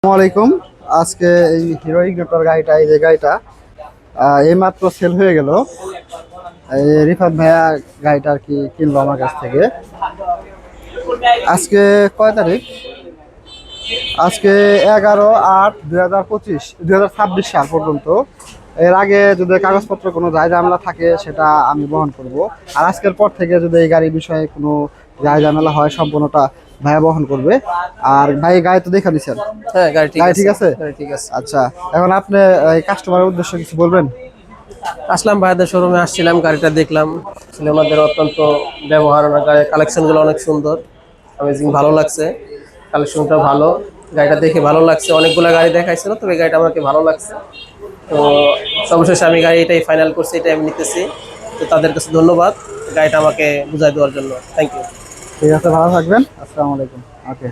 আসসালামাইকুম। আজকে এই হিরো ইগনিটর গাড়িটা, এই যে গাড়িটা এইমাত্র সেল হয়ে গেল। এই রিফাত ভাইয়া গাড়িটা আর কি কিনলো আমার কাছ থেকে। আজকে কয় তারিখ? আজকে 11/8/2025 2026 সাল পর্যন্ত। এর আগে যদি কাগজপত্র কোনো দায় ঝামেলা থাকে সেটা আমি বহন করব। আর আজকের পর থেকে যদি এই গাড়ির বিষয়ে কোনো দায় ঝামেলা হয় সম্পূর্ণটা ভাইয়া বহন করবে। আর ভাই গাড়ি তো দেখে দিচ্ছেন? হ্যাঁ, গাড়ি ঠিক আছে। ঠিক আছে। আচ্ছা, এখন আপনি এই কাস্টমারের উদ্দেশ্যে কিছু বলবেন? আসলাম ভাইদের শোরুমে, আসছিলাম, গাড়িটা দেখলাম। আসলে আমাদের অত্যন্ত ব্যবহার, গাড়ির কালেকশনগুলো অনেক সুন্দর, অ্যামেজিং, ভালো লাগছে। কালেকশনটা ভালো, গাড়িটা দেখে ভালো লাগছে। অনেকগুলো গাড়ি দেখাইছিল, তবে গাড়িটা আমাকে ভালো লাগছে। তো সর্বশেষে আমি গাড়ি এটাই ফাইনাল করছি, এটাই আমি নিতেছি। তো তাদের কাছে ধন্যবাদ গাড়িটা আমাকে বুঝাই দেওয়ার জন্য। Thank you. ঠিক আছে, ভালো থাকবেন। আসসালামু আলাইকুম। ওকে।